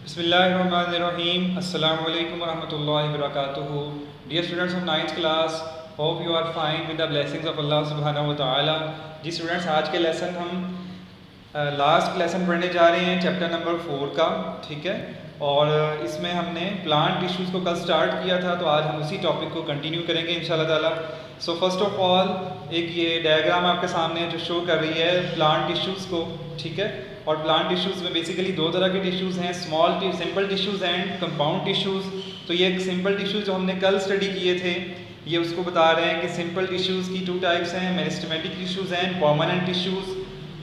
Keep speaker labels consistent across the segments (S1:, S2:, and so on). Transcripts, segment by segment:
S1: Bismillahirrahmanirrahim. Assalamu alaikum warahmatullahi wabarakatuh. Dear students of 9th class, hope you are fine with the blessings of Allah subhanahu wa ta'ala. Ji students, आज के lesson हम last lesson पढ़ने जा रहे हैं chapter number 4 का, ठीक है। और इसमें हमने प्लांट टिश्यूज़ को कल स्टार्ट किया था, तो आज हम उसी टॉपिक को कंटिन्यू करेंगे इंशाल्लाह ताला। सो फर्स्ट ऑफ ऑल एक ये डायग्राम आपके सामने जो शो कर रही है प्लांट टिश्यूज़ को, ठीक है। और प्लांट टिश्यूज़ में बेसिकली दो तरह के टिश्यूज़ हैं, small simple tissues and compound tissues. तो ये एक सिंपल टिश्यूज़ जो हमने कल स्टडी किए थे, ये उसको बता रहे हैं कि सिंपल टिश्यूज़ की 2 टाइप्स हैं, meristematic tissues and permanent tissues.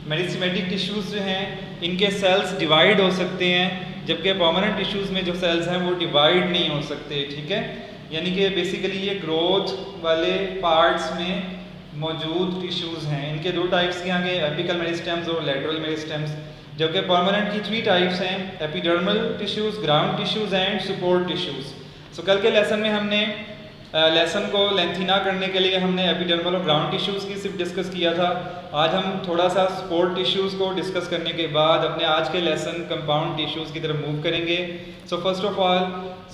S1: Meristematic tissues जो हैं इनके सेल्स डिवाइड हो सकते हैं, जबकि परमानेंट टिश्यूज़ में जो सेल्स हैं वो डिवाइड नहीं हो सकते, ठीक है। यानी कि बेसिकली ये ग्रोथ वाले पार्ट्स में मौजूद टिश्यूज़ हैं। इनके 2 टाइप्स के आगे एपिकल मेरिस्टेम्स और लेटरल मेरिस्टेम्स, जबकि परमानेंट की 3 टाइप्स हैं, epidermal tissues, ground tissues and support tissues. So कल के लेसन में हमने लेसन को लेंथी ना करने के लिए हमने एपिडर्मल और ग्राउंड टिश्यूज़ की सिर्फ डिस्कस किया था। आज हम थोड़ा सा सपोर्ट टिश्यूज़ को डिस्कस करने के बाद अपने आज के लेसन कंपाउंड टिश्यूज़ की तरफ मूव करेंगे। So first of all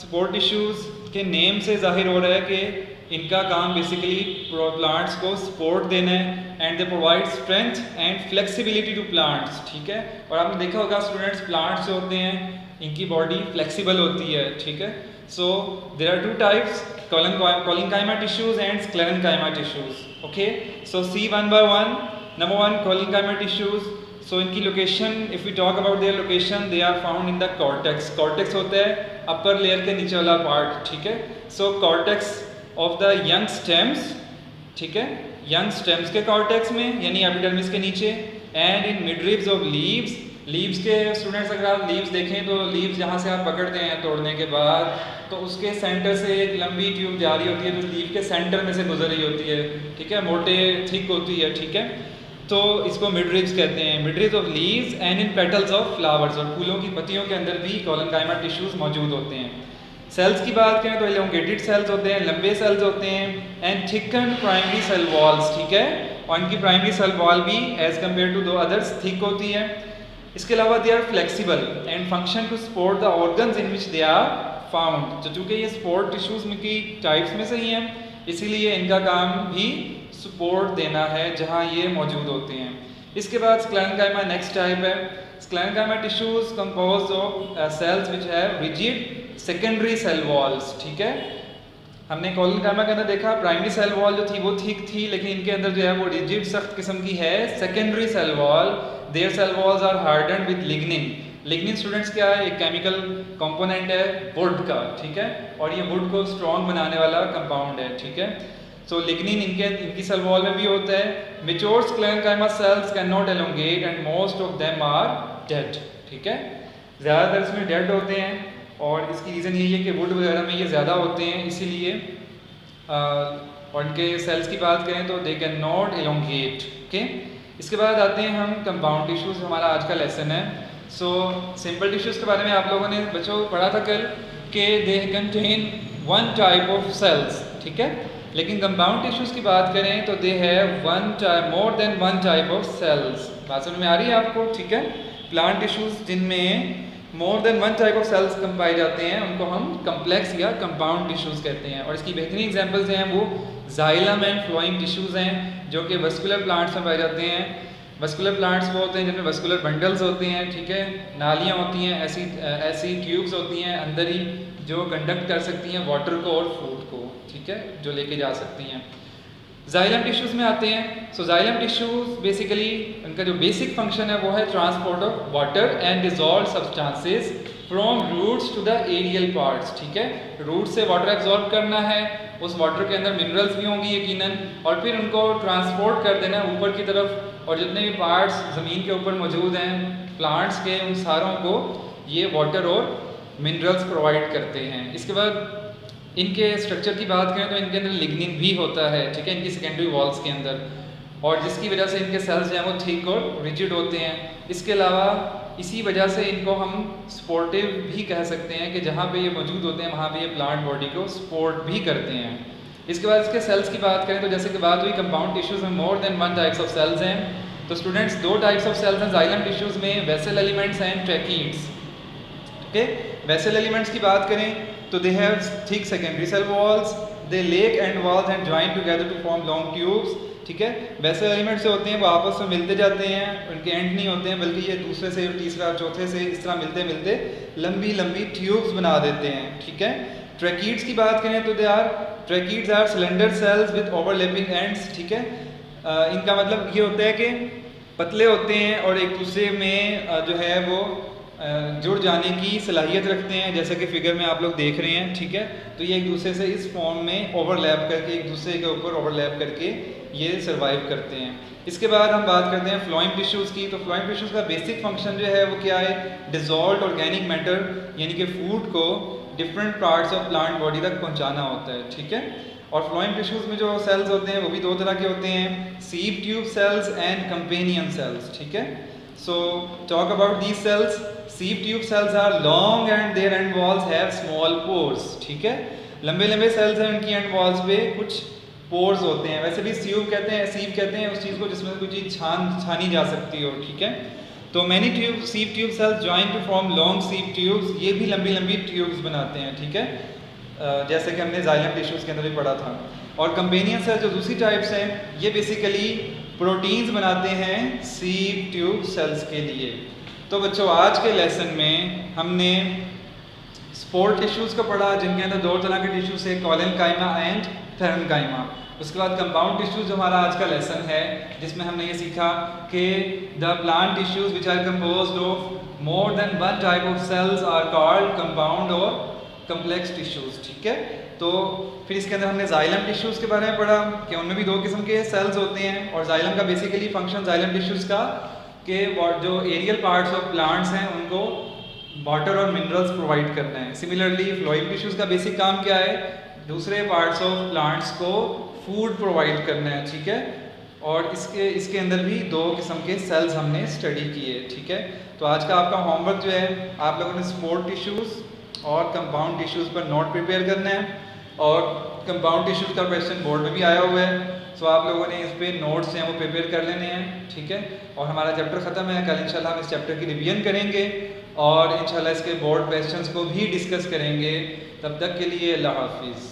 S1: support tissues के नेम से जाहिर हो रहा है कि इनका काम बेसिकली प्लांट्स को सपोर्ट देना है and they provide strength and flexibility to plants, ठीक है। और आपने देखा होगा स्टूडेंट्स, प्लांट्स जो होते हैं इनकी बॉडी फ्लेक्सिबल होती है, ठीक है। So there are 2 types, collenchyma tissues and sclerenchyma tissues, okay. So see one by one. Number 1 collenchyma tissues. So इनकी location, if we talk about their location, they are found in the cortex. Cortex होता है upper layer के नीचे वाला part, ठीक है। So cortex of the young stems, ठीक है, यंग स्टेम्स के कॉर्टेक्स में यानी एपिडर्मिस के नीचे, and in midribs of leaves. Leaves के स्टूडेंट्स अगर आप लीव्स देखें तो लीव्स जहाँ से आप पकड़ते हैं तोड़ने के बाद, तो उसके सेंटर से एक लंबी ट्यूब जा रही होती है जो लीव के सेंटर में से गुजर रही होती है, ठीक है, मोटे थिक होती है, ठीक है। तो इसको मिडरिब्स कहते हैं, midribs of leaves and in petals of flowers. और फूलों की पत्तियों के अंदर भी कोलिनकाइमा टिश्यूज मौजूद होते हैं। सेल्स की बात करें तो एलोंगेटेड सेल्स होते हैं, लंबे सेल्स होते हैं, and thicken primary cell walls, ठीक है। और इनकी प्राइमरी सेल वॉल भी as compare to the others thick होती है। इसके अलावा they are flexible and function to support the organs in which they are found. तो चूँकि ये सपोर्ट टिश्यूज में की टाइप्स में से ही हैं, इसीलिए इनका काम भी सपोर्ट देना है जहाँ ये मौजूद होते हैं। इसके बाद स्क्लेरेनकाइमा नेक्स्ट टाइप है। Sclerenchyma tissues compose of cells which have rigid secondary cell walls, ठीक है। हमने कोलिनकाइमा के अंदर देखा प्राइमरी सेल वॉल जो थी वो ठीक थी, लेकिन इनके अंदर जो है वो रिजिड सख्त किस्म की है secondary cell wall. Their cell walls are hardened with lignin. Lignin students क्या है? एक केमिकल कंपोनेंट है वुड का, ठीक है, और ये वुड को स्ट्रॉन्ग बनाने वाला कंपाउंड है, ठीक है। सो लिग्निन इनकी सेल वॉल में भी होता है। Mature sclerenchyma cells can not elongate and most of them are dead, ठीक है। ज़्यादातर इसमें डेड होते हैं और इसकी रीज़न यही है कि वुड वगैरह में ये ज़्यादा होते हैं, इसीलिए और इनके सेल्स की बात करें तो they can not elongate, okay. इसके बाद आते हैं हम कंपाउंड टिश्यूज़, हमारा आज का लेसन है। सो सिंपल टिश्यूज़ के बारे में आप लोगों ने बच्चों पढ़ा था कल कि they contain 1 type of cells, ठीक है। लेकिन कंपाउंड टिश्यूज़ की बात करें तो they have more than 1 type of cells. बात समझ में आ रही है आपको, ठीक है। प्लांट टिश्यूज़ जिनमें more than 1 type of cells पाए जाते हैं उनको हम कम्प्लेक्स या कंपाउंड टिश्यूज़ कहते हैं। और इसकी बेहतरीन एग्जांपल्स हैं वो जाइलम एंड फ्लोइंग टिश्यूज़ हैं जो कि वस्कुलर प्लांट्स में पाए जाते हैं। वस्कुलर प्लांट्स वो होते हैं जिनमें वस्कुलर बंडल्स होते हैं, ठीक है, नालियाँ होती हैं, ऐसी ट्यूब्स होती हैं अंदर ही जो कंडक्ट कर सकती हैं वाटर को और फूड को, ठीक है, जो लेके जा सकती हैं। जाइलम टिश्यूज़ में आते हैं। सो जाइलम टिश्यूज़ बेसिकली उनका जो बेसिक फंक्शन है वो है transport of water and dissolve substances from roots to the aerial parts, ठीक है। रूट से वाटर एब्जॉर्ब करना है, उस वाटर के अंदर मिनरल्स भी होंगी यकीनन, और फिर उनको ट्रांसपोर्ट कर देना है ऊपर की तरफ। और जितने भी पार्ट्स ज़मीन के ऊपर मौजूद हैं प्लांट्स के, उन सारों को ये वाटर और मिनरल्स प्रोवाइड करते हैं। इसके बाद इनके स्ट्रक्चर की बात करें तो इनके अंदर लिग्निन भी होता है, ठीक है, इनकी सेकेंडरी वॉल्स के अंदर, और जिसकी वजह से इनके सेल्स जो हैं वो थिक और रिजिड होते हैं। इसके अलावा इसी वजह से इनको हम सपोर्टिव भी कह सकते हैं कि जहाँ पे ये मौजूद होते हैं वहाँ पे ये प्लांट बॉडी को सपोर्ट भी करते हैं। इसके बाद इसके सेल्स की बात करें तो जैसे कि बात हुई कंपाउंड टिश्यूज़ में more than 1 types of cells हैं। तो स्टूडेंट्स 2 टाइप्स ऑफ सेल्स हैं जाइलम टिश्यूज़ में, vessel elements and tracheids. Okay. Vessel elements की बात करें तो they have thick secondary cell walls, they lack end walls and join together to form long tubes, ठीक है। वेसल एलिमेंट्स जो होते हैं वो आपस में मिलते जाते हैं, उनके एंड नहीं होते हैं, बल्कि ये दूसरे से तीसरा चौथे से इस तरह मिलते मिलते लंबी लंबी ट्यूब्स बना देते हैं, ठीक है। ट्रैकीड्स की बात करें तो tracheids are cylinder cells with overlapping ends, ठीक है। इनका मतलब ये होता है कि पतले होते हैं और एक दूसरे में जो है वो जुड़ जाने की सलाहियत रखते हैं, जैसा कि फिगर में आप लोग देख रहे हैं, ठीक है। तो ये एक दूसरे से इस फॉर्म में ओवरलैप करके एक दूसरे के ऊपर ओवरलैप करके ये सर्वाइव करते हैं। इसके बाद हम बात करते हैं फ्लोएम टिश्यूज़ की। तो फ्लोएम टिश्यूज़ का बेसिक फंक्शन जो है वो क्या है, डिजॉल्व ऑर्गेनिक मैटर यानी कि फूड को different parts of plant body तक पहुंचाना होता है, ठीक है। और फ्लोएम टिश्यूज़ में जो सेल्स होते हैं वो भी दो तरह के होते हैं, sieve tube cells and companion cells, ठीक है। So talk about these cells. Sieve tube cells are long and their end walls have small pores, ठीक है। लंबे लंबे सेल्स हैं, उनकी एंड वॉल्स पे कुछ पोर्स होते हैं। वैसे भी सीव कहते हैं उस चीज़ को जिसमें कोई चीज़ छानी जा सकती हो, ठीक है। तो many sieve tube cells join to form long sieve tubes, ये भी लंबी लंबी ट्यूब्स बनाते हैं, ठीक है, जैसे कि हमने जाइलम टिश्यूज़ के अंदर भी पढ़ा था। और कंपेनियन सेल्स जो दूसरी टाइप्स हैं ये बेसिकली प्रोटीन्स बनाते हैं सीव ट्यूब सेल्स के लिए। तो बच्चों आज के लेसन में हमने स्पोर टिश्यूज़ को पढ़ा, जिनके अंदर दो तरह के टिश्यूज़ है, कॉलेनकाइमा एंड पैरेन्काइमा। उसके बाद कंपाउंड टिश्यूज़ जो हमारा आज का लेसन है, जिसमें हमने ये सीखा कि the plant tissues which are composed of more than one type of cells are called compound और कम्प्लेक्स टिश्यूज़, ठीक है। तो फिर इसके अंदर हमने जाइलम टिश्यूज़ के बारे में पढ़ा कि उनमें भी दो किस्म के सेल्स होते हैं, और जाइलम का बेसिकली फंक्शन जाइलम टिश्यूज़ का कि जो एरियल पार्ट्स ऑफ प्लांट्स हैं उनको वाटर और मिनरल्स प्रोवाइड करना है। सिमिलरली फ्लोएम टिश्यूज़ का बेसिक काम क्या है, दूसरे पार्ट्स ऑफ प्लांट्स को फूड प्रोवाइड करना है, ठीक है। और इसके अंदर भी दो किस्म के सेल्स हमने स्टडी किए, ठीक है। तो आज का आपका होमवर्क जो है, आप लोगों ने स्पोर टिश्यूज़ और कंपाउंड टिश्यूज़ पर नोट प्रिपेयर करना है, और कंपाउंड टिश्यूज़ का क्वेश्चन बोर्ड में भी आया हुआ है, सो आप लोगों ने इस पे नोट्स हैं वो प्रिपेयर कर लेने हैं, ठीक है। और हमारा चैप्टर ख़त्म है, कल इंशाल्लाह हम इस चैप्टर की रिवीजन करेंगे और इंशाल्लाह इसके बोर्ड क्वेश्चंस को भी डिस्कस करेंगे। तब तक के लिए अल्लाह हाफिज़।